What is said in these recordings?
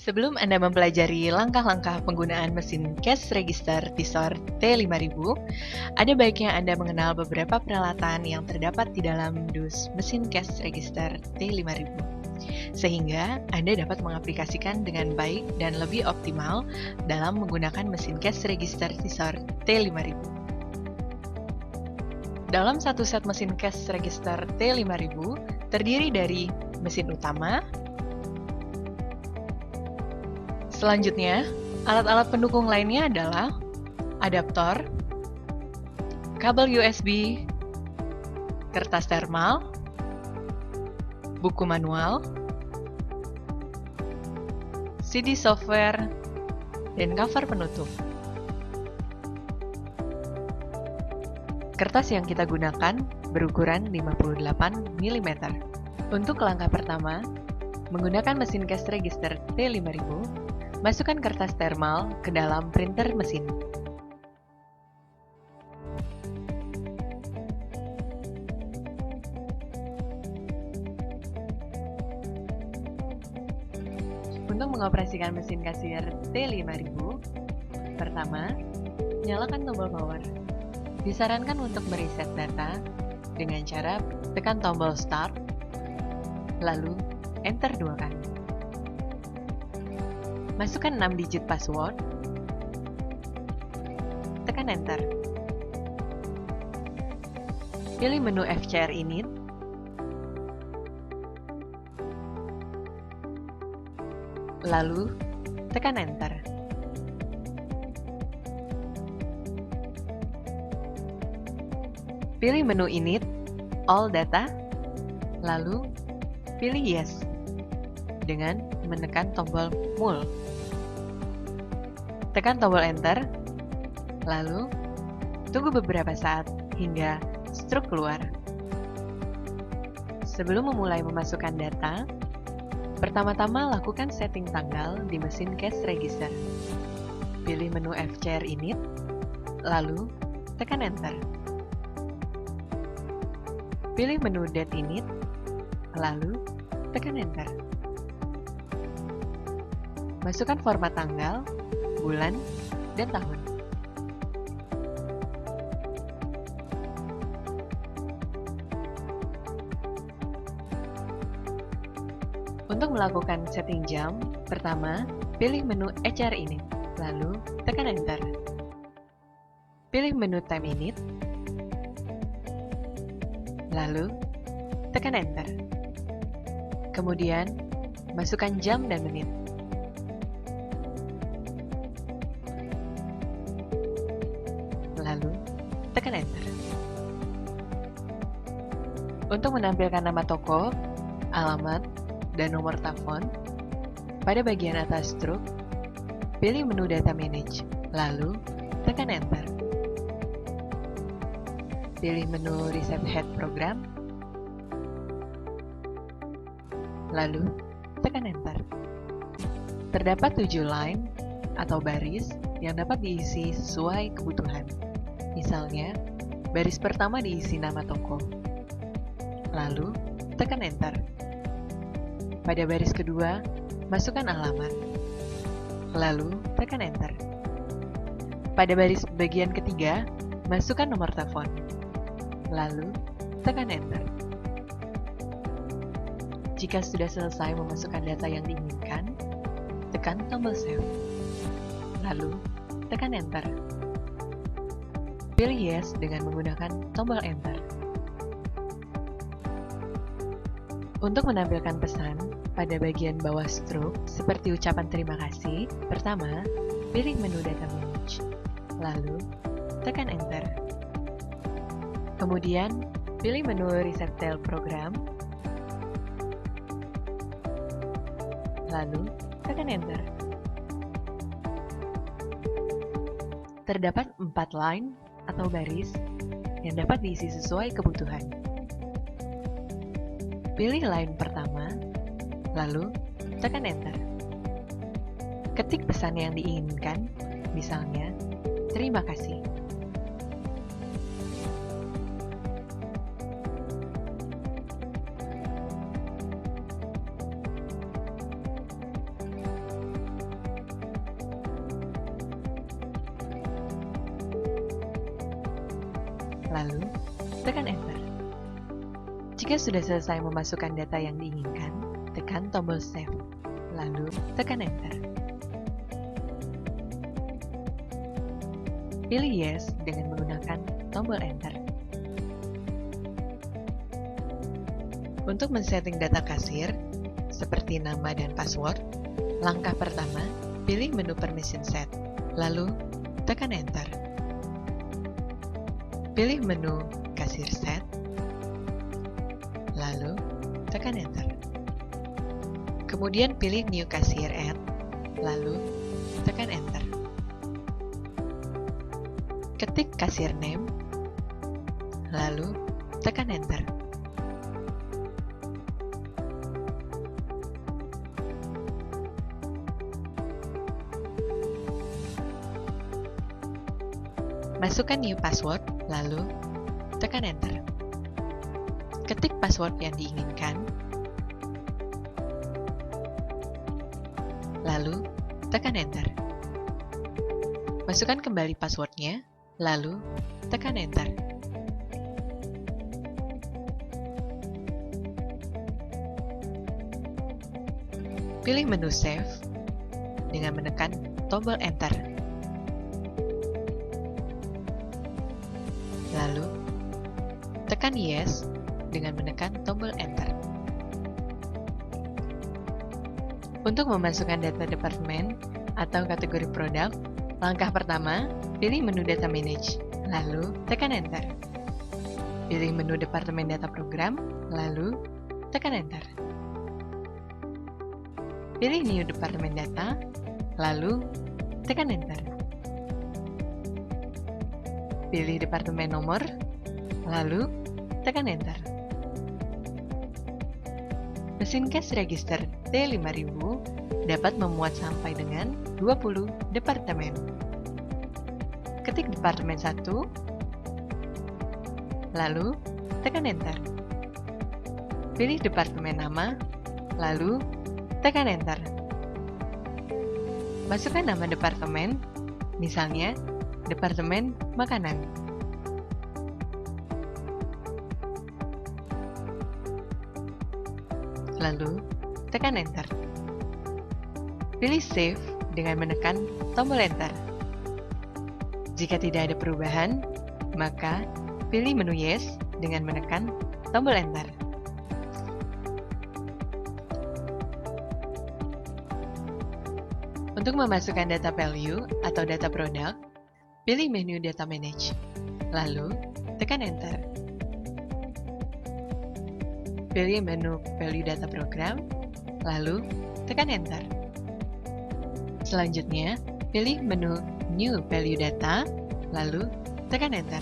Sebelum Anda mempelajari langkah-langkah penggunaan mesin cash register Tissot T5000, ada baiknya Anda mengenal beberapa peralatan yang terdapat di dalam dus mesin cash register T5000, sehingga Anda dapat mengaplikasikan dengan baik dan lebih optimal dalam menggunakan mesin cash register Tissot T5000. Dalam satu set mesin cash register T5000 terdiri dari mesin utama. Selanjutnya, alat-alat pendukung lainnya adalah adaptor, kabel USB, kertas termal, buku manual, CD software, dan cover penutup. Kertas yang kita gunakan berukuran 58 mm. Untuk langkah pertama, menggunakan mesin cash register T5000, masukkan kertas termal ke dalam printer mesin. Untuk mengoperasikan mesin kasir T5000, pertama, nyalakan tombol power. Disarankan untuk mereset data dengan cara tekan tombol Start, lalu Enter 2 kali. Masukkan 6 digit password, tekan Enter. Pilih menu FCR Init, lalu tekan Enter. Pilih menu Init, All Data, lalu pilih Yes dengan menekan tombol Mul. Tekan tombol Enter, lalu tunggu beberapa saat hingga struk keluar. Sebelum memulai memasukkan data, pertama-tama lakukan setting tanggal di mesin cash register. Pilih menu FCR Init, lalu tekan Enter. Pilih menu Date Init, lalu tekan Enter. Masukkan format tanggal, bulan, dan tahun. Untuk melakukan setting jam, pertama, pilih menu HR Init, lalu tekan Enter. Pilih menu Time Init, lalu tekan Enter. Kemudian, masukkan jam dan menit. Lalu, tekan Enter. Untuk menampilkan nama toko, alamat, dan nomor telepon, pada bagian atas struk, pilih menu Data Manage, lalu tekan Enter. Pilih menu Reset Head Program, lalu tekan Enter. Terdapat 7 line atau baris yang dapat diisi sesuai kebutuhan. Misalnya, baris pertama diisi nama toko, lalu tekan Enter. Pada baris kedua, masukkan alamat, lalu tekan Enter. Pada baris bagian ketiga, masukkan nomor telepon, lalu tekan Enter. Jika sudah selesai memasukkan data yang diinginkan, tekan tombol Save, lalu tekan Enter. Pilih Yes dengan menggunakan tombol Enter. Untuk menampilkan pesan pada bagian bawah struk, seperti ucapan terima kasih, pertama, pilih menu Data Manage, lalu tekan Enter. Kemudian, pilih menu Reset Tail Program, lalu tekan Enter. Terdapat 4 line atau baris yang dapat diisi sesuai kebutuhan. Pilih line pertama, lalu tekan Enter. Ketik pesan yang diinginkan, misalnya, terima kasih. lalu tekan Enter. Jika sudah selesai memasukkan data yang diinginkan, tekan tombol Save, lalu tekan Enter. Pilih Yes dengan menggunakan tombol Enter. Untuk men-setting data kasir, seperti nama dan password, langkah pertama, pilih menu Permission Set, lalu tekan Enter. Pilih menu Kasir Set, lalu tekan Enter. Kemudian pilih New Cashier Add, lalu tekan Enter. Ketik Cashier Name, lalu tekan Enter. Masukkan new password, lalu tekan Enter. Ketik password yang diinginkan, lalu tekan Enter. Masukkan kembali passwordnya, lalu tekan Enter. Pilih menu Save dengan menekan tombol Enter. Lalu, tekan Yes dengan menekan tombol Enter. Untuk memasukkan data departemen atau kategori produk, langkah pertama, pilih menu Data Manage, lalu tekan Enter. Pilih menu Departemen Data Program, lalu tekan Enter. Pilih New Departemen Data, lalu tekan Enter. Pilih Departemen Nomor, lalu tekan Enter. Mesin cash register T5000 dapat memuat sampai dengan 20 departemen. Ketik Departemen 1, lalu tekan Enter. Pilih Departemen Nama, lalu tekan Enter. Masukkan nama departemen, misalnya Departemen Makanan. Lalu, tekan Enter. Pilih Save dengan menekan tombol Enter. Jika tidak ada perubahan, maka pilih menu Yes dengan menekan tombol Enter. Untuk memasukkan data value atau data produk, pilih menu Data Manage, lalu tekan Enter. Pilih menu Value Data Program, lalu tekan Enter. Selanjutnya, pilih menu New Value Data, lalu tekan Enter.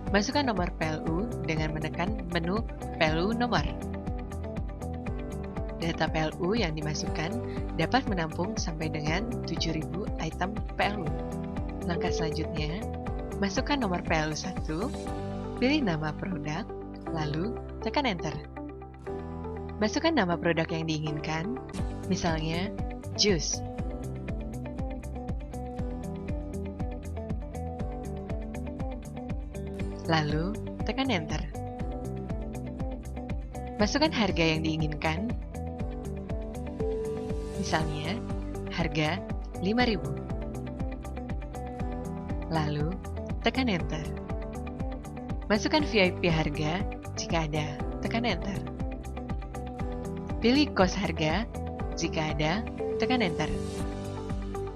Masukkan nomor PLU dengan menekan menu PLU Nomor. Data PLU yang dimasukkan dapat menampung sampai dengan 7.000 item PLU. Langkah selanjutnya, masukkan nomor PLU 1, pilih nama produk, lalu tekan Enter. Masukkan nama produk yang diinginkan, misalnya jus. Lalu tekan Enter. Masukkan harga yang diinginkan, misalnya harga 5.000. Lalu, tekan Enter. Masukkan VIP harga, jika ada, tekan Enter. Pilih cost harga, jika ada, tekan Enter.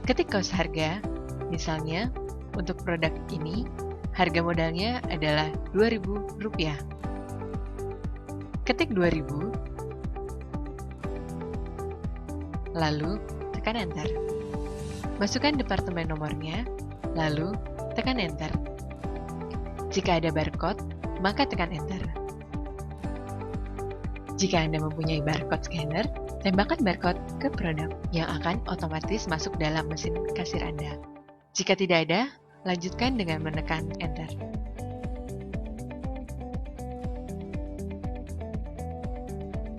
Ketik cost harga, misalnya, untuk produk ini, harga modalnya adalah Rp2.000. Ketik 2.000, lalu tekan Enter. Masukkan departemen nomornya, lalu tekan Enter. Jika ada barcode, maka tekan Enter. Jika Anda mempunyai barcode scanner, tembakkan barcode ke produk yang akan otomatis masuk dalam mesin kasir Anda. Jika tidak ada, lanjutkan dengan menekan Enter.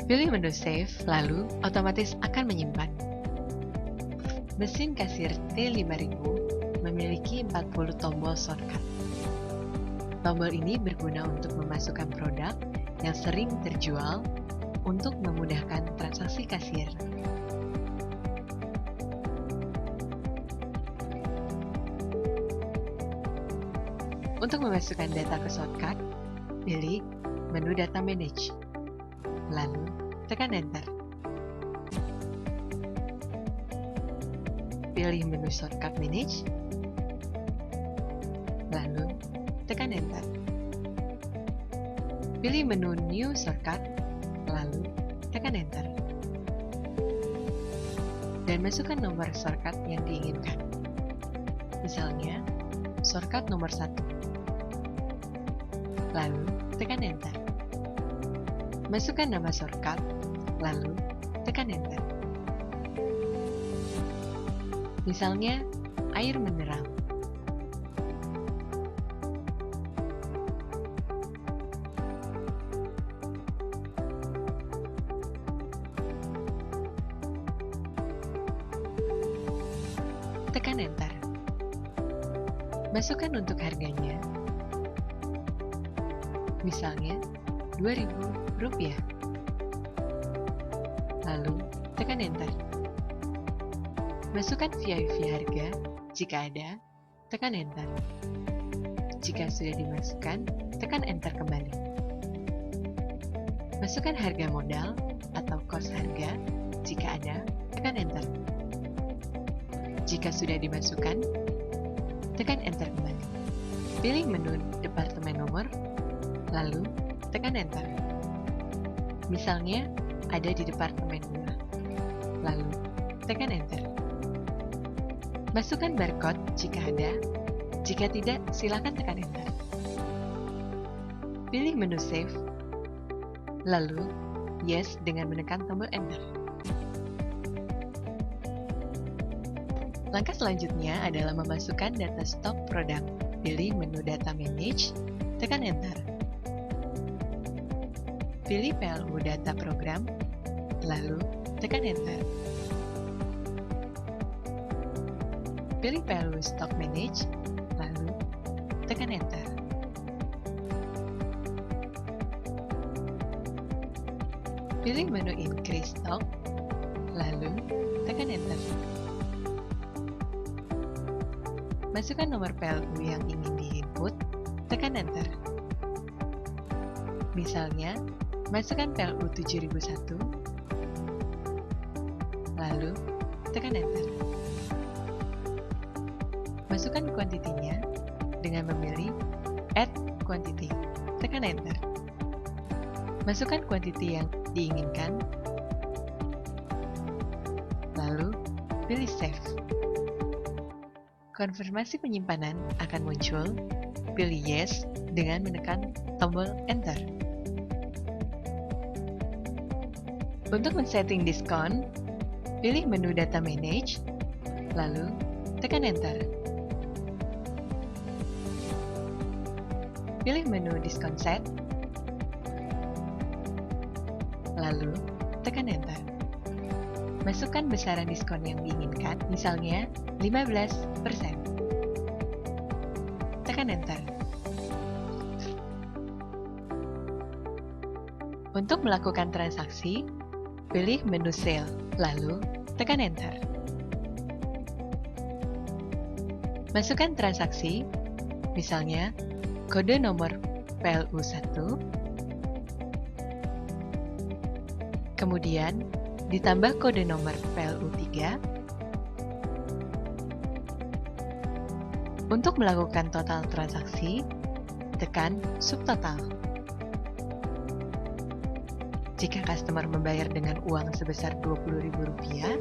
Pilih menu Save, lalu otomatis akan menyimpan. Mesin kasir T5000 memiliki 40 tombol shortcut. Tombol ini berguna untuk memasukkan produk yang sering terjual untuk memudahkan transaksi kasir. Untuk memasukkan data ke shortcut, pilih menu Data Manage, lalu tekan Enter. Pilih menu Shortcut Manage, lalu tekan Enter. Pilih menu New Shortcut, lalu tekan Enter. Dan masukkan nomor shortcut yang diinginkan. Misalnya, shortcut nomor 1. Lalu tekan Enter. Masukkan nama shortcut, lalu tekan Enter. Misalnya, air mineral. Tekan Enter. Masukkan untuk harganya. Misalnya, Rp2.000. Lalu, tekan Enter. Masukkan VIV harga, jika ada, tekan Enter. Jika sudah dimasukkan, tekan Enter kembali. Masukkan harga modal atau kos harga, jika ada, tekan Enter. Jika sudah dimasukkan, tekan Enter kembali. Pilih menu Departemen Nomor, lalu tekan Enter. Misalnya, ada di Departemen Bunga. Lalu, tekan Enter. Masukkan barcode jika ada. Jika tidak, silakan tekan Enter. Pilih menu Save, lalu Yes dengan menekan tombol Enter. Langkah selanjutnya adalah memasukkan data stok produk. Pilih menu Data Manage, tekan Enter. Pilih PLU Data Program, lalu tekan Enter. Pilih PLU Stock Manage, lalu tekan Enter. Pilih menu Increase Stock, lalu tekan Enter. Masukkan nomor PLU yang ingin di-input, tekan Enter. Misalnya, masukkan PLU 7001, lalu tekan Enter. Masukkan kuantitinya dengan memilih Add Quantity, tekan Enter. Masukkan kuantiti yang diinginkan, lalu pilih Save. Konfirmasi penyimpanan akan muncul, pilih Yes dengan menekan tombol Enter. Untuk men-setting diskon, pilih menu Data Manage, lalu tekan Enter. Pilih menu Diskon Set, lalu tekan Enter. Masukkan besaran diskon yang diinginkan, misalnya 15%. Tekan Enter. Untuk melakukan transaksi, pilih menu Sale, lalu tekan Enter. Masukkan transaksi, misalnya kode nomor PLU 1, kemudian ditambah kode nomor PLU 3. Untuk melakukan total transaksi, tekan subtotal. Jika customer membayar dengan uang sebesar Rp20.000,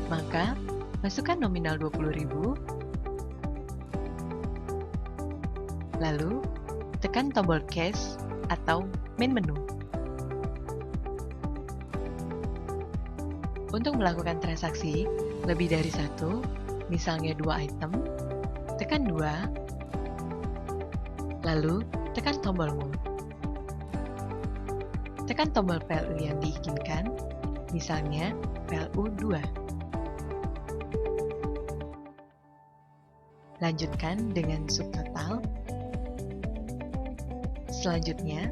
maka masukkan nominal Rp20.000, lalu tekan tombol cash atau main menu. Untuk melakukan transaksi lebih dari satu, misalnya 2 item, tekan 2, lalu tekan tombol Move. Tekan tombol PLU yang diinginkan, misalnya PLU 2. Lanjutkan dengan subtotal, Selanjutnya,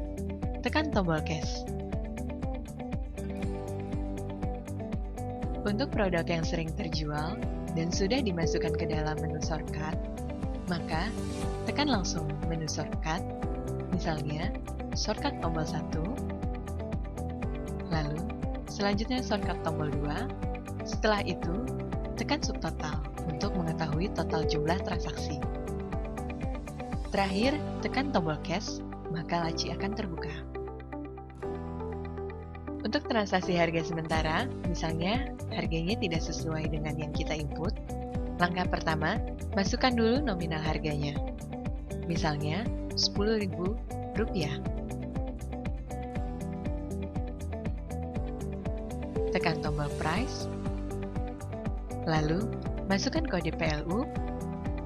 tekan tombol cash. Untuk produk yang sering terjual dan sudah dimasukkan ke dalam menu shortcut, maka tekan langsung menu shortcut, misalnya shortcut tombol 1, lalu selanjutnya shortcut tombol 2, setelah itu tekan subtotal untuk mengetahui total jumlah transaksi. Terakhir, tekan tombol cash, maka laci akan terbuka. Untuk transaksi harga sementara, misalnya harganya tidak sesuai dengan yang kita input, langkah pertama, masukkan dulu nominal harganya. Misalnya, Rp10.000. Tekan tombol price, lalu masukkan kode PLU,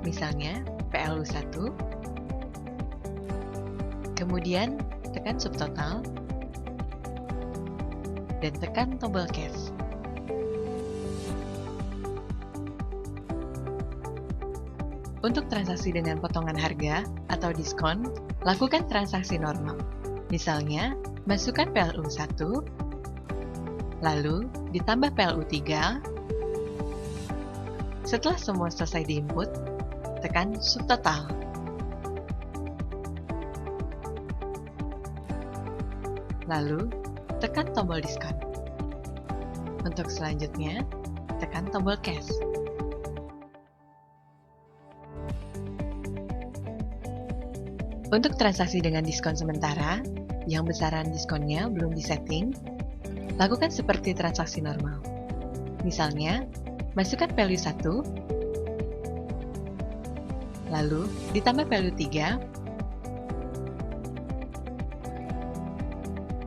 misalnya PLU1, kemudian tekan subtotal, dan tekan tombol cash. Untuk transaksi dengan potongan harga atau diskon, lakukan transaksi normal. Misalnya, masukkan PLU1, lalu ditambah PLU3. Setelah semua selesai diinput, tekan subtotal. Lalu, tekan tombol diskon. Untuk selanjutnya, tekan tombol cash. Untuk transaksi dengan diskon sementara, yang besaran diskonnya belum disetting, lakukan seperti transaksi normal. Misalnya, masukkan value 1, lalu ditambah value 3,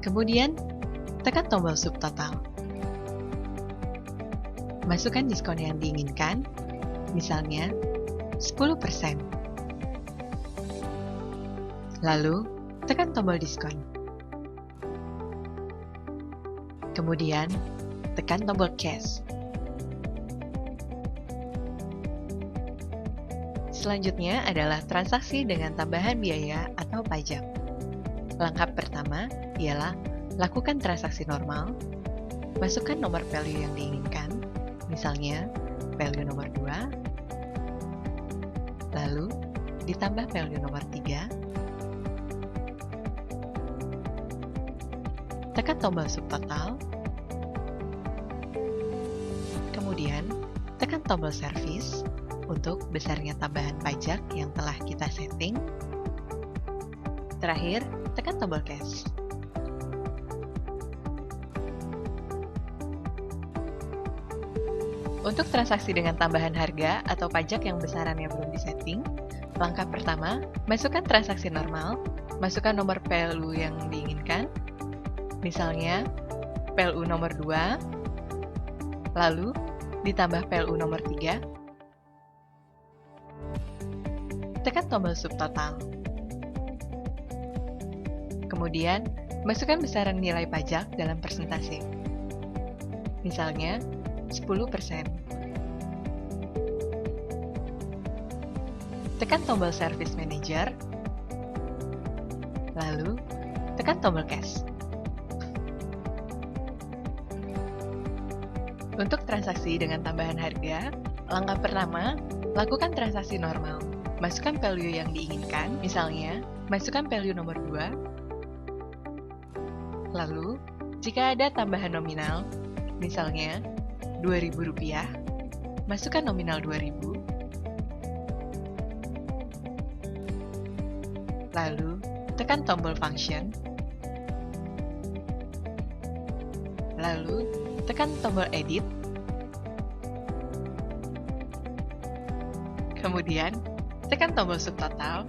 kemudian tekan tombol subtotal. Masukkan diskon yang diinginkan, misalnya 10%. Lalu, tekan tombol diskon. Kemudian, tekan tombol cash. Selanjutnya adalah transaksi dengan tambahan biaya atau pajak. Langkah pertama ialah lakukan transaksi normal, masukkan nomor value yang diinginkan, misalnya value nomor 2, lalu ditambah value nomor 3, tekan tombol subtotal, kemudian tekan tombol service untuk besarnya tambahan pajak yang telah kita setting. Terakhir, tekan tombol cash. Untuk transaksi dengan tambahan harga atau pajak yang besarannya belum disetting, langkah pertama, masukkan transaksi normal, masukkan nomor PLU yang diinginkan, misalnya PLU nomor 2, lalu ditambah PLU nomor 3, tekan tombol subtotal. Kemudian, masukkan besaran nilai pajak dalam persentase. Misalnya, 10%. Tekan tombol Service Manager, lalu tekan tombol Cash. Untuk transaksi dengan tambahan harga, langkah pertama, lakukan transaksi normal. Masukkan value yang diinginkan, misalnya, masukkan value nomor 2. Lalu, jika ada tambahan nominal, misalnya Rp2.000, masukkan nominal 2.000. Lalu, tekan tombol function. Lalu, tekan tombol edit. Kemudian, tekan tombol subtotal.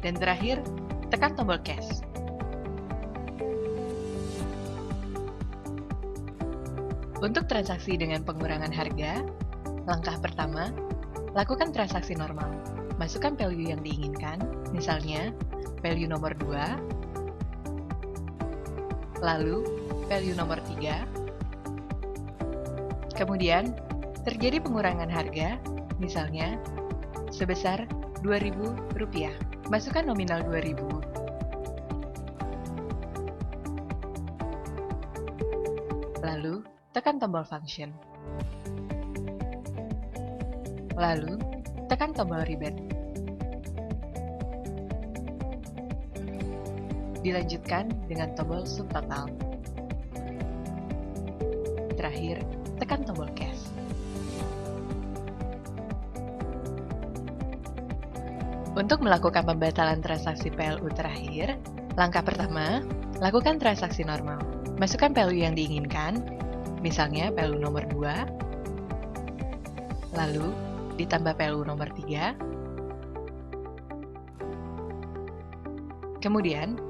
Dan terakhir, tekan tombol cash. Untuk transaksi dengan pengurangan harga, langkah pertama, lakukan transaksi normal. Masukkan value yang diinginkan, misalnya value nomor 2, lalu value nomor 3, kemudian terjadi pengurangan harga, misalnya sebesar Rp2.000. Masukkan nominal 2.000. Lalu, tekan tombol function. Lalu, tekan tombol rebate. Dilanjutkan dengan tombol subtotal. Terakhir, tekan tombol cash. Untuk melakukan pembatalan transaksi PLU terakhir, langkah pertama, lakukan transaksi normal. Masukkan PLU yang diinginkan, misalnya PLU nomor 2, lalu ditambah PLU nomor 3, kemudian,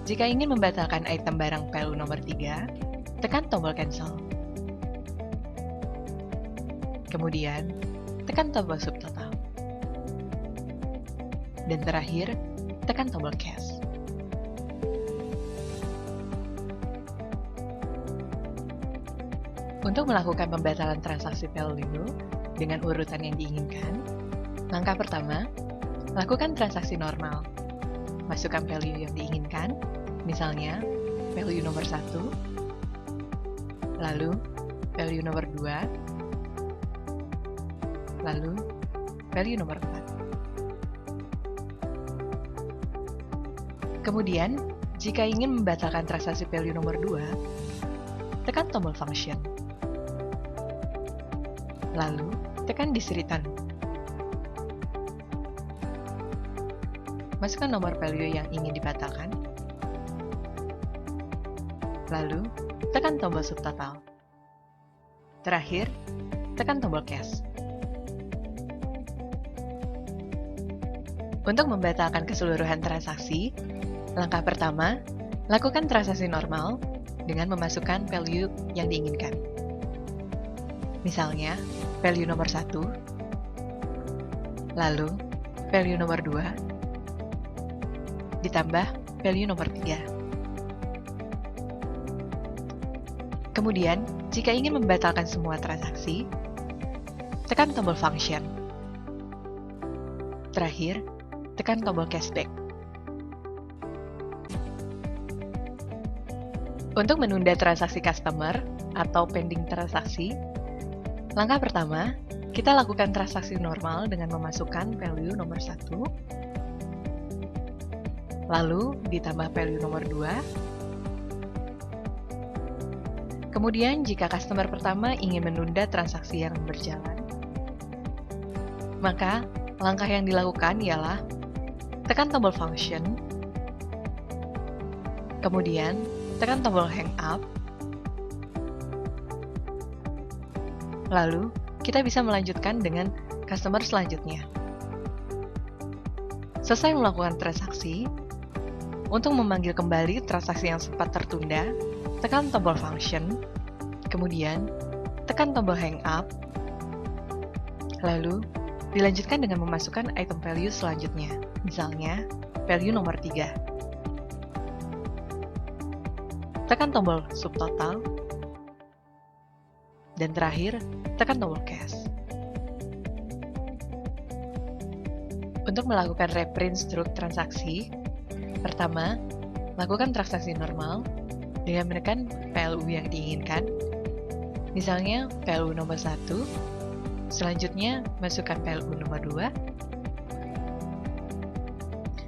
jika ingin membatalkan item barang PLU nomor 3, tekan tombol cancel. Kemudian, tekan tombol subtotal. Dan terakhir, tekan tombol cash. Untuk melakukan pembatalan transaksi PLU dengan urutan yang diinginkan, langkah pertama, lakukan transaksi normal. Masukkan PLU yang diinginkan, misalnya PLU nomor 1, lalu PLU nomor 2, lalu PLU nomor 4. Kemudian, jika ingin membatalkan transaksi PLU nomor 2, tekan tombol function. Lalu, tekan disk return. Masukkan nomor PLU yang ingin dibatalkan. Lalu, tekan tombol subtotal. Terakhir, tekan tombol cash. Untuk membatalkan keseluruhan transaksi, langkah pertama, lakukan transaksi normal dengan memasukkan PLU yang diinginkan. Misalnya, PLU nomor 1, lalu PLU nomor 2, ditambah PLU nomor 3. Kemudian, jika ingin membatalkan semua transaksi, tekan tombol function. Terakhir, tekan tombol cashback. Untuk menunda transaksi customer atau pending transaksi, langkah pertama, kita lakukan transaksi normal dengan memasukkan PLU nomor 1, lalu ditambah PLU nomor 2. Kemudian, jika customer pertama ingin menunda transaksi yang berjalan, maka langkah yang dilakukan ialah tekan tombol function, kemudian tekan tombol hang up, lalu kita bisa melanjutkan dengan customer selanjutnya. Selesai melakukan transaksi, untuk memanggil kembali transaksi yang sempat tertunda, tekan tombol function, kemudian tekan tombol hang up, lalu dilanjutkan dengan memasukkan item value selanjutnya, misalnya value nomor 3. Tekan tombol subtotal, dan terakhir, tekan tombol cash. Untuk melakukan reprint struk transaksi, pertama, lakukan transaksi normal dengan menekan PLU yang diinginkan, misalnya PLU nomor 1, selanjutnya masukkan PLU nomor 2,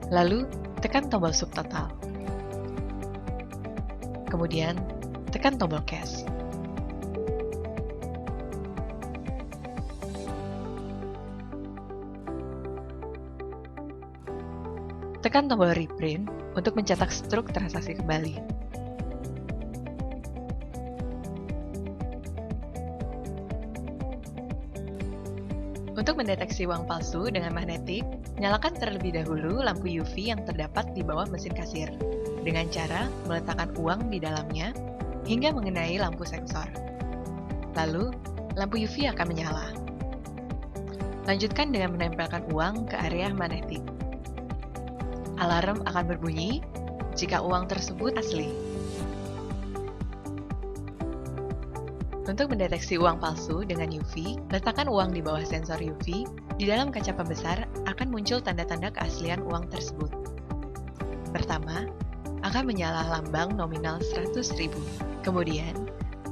lalu tekan tombol subtotal. Kemudian, tekan tombol cash. Tekan tombol reprint untuk mencetak struk transaksi kembali. Untuk mendeteksi uang palsu dengan magnetik, nyalakan terlebih dahulu lampu UV yang terdapat di bawah mesin kasir, dengan cara meletakkan uang di dalamnya hingga mengenai lampu sensor. Lalu, lampu UV akan menyala. Lanjutkan dengan menempelkan uang ke area magnetik. Alarm akan berbunyi jika uang tersebut asli. Untuk mendeteksi uang palsu dengan UV, letakkan uang di bawah sensor UV. Di dalam kaca pembesar akan muncul tanda-tanda keaslian uang tersebut. Pertama, akan menyala lambang nominal 100.000. Kemudian,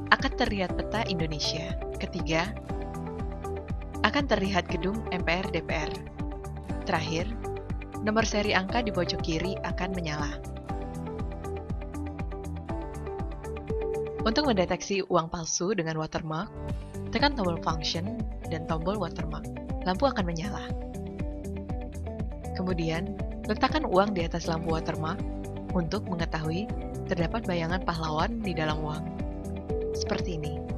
akan terlihat peta Indonesia. Ketiga, akan terlihat gedung MPR DPR. Terakhir, nomor seri angka di pojok kiri akan menyala. Untuk mendeteksi uang palsu dengan watermark, tekan tombol function dan tombol watermark. Lampu akan menyala. Kemudian, letakkan uang di atas lampu watermark untuk mengetahui terdapat bayangan pahlawan di dalam uang. Seperti ini.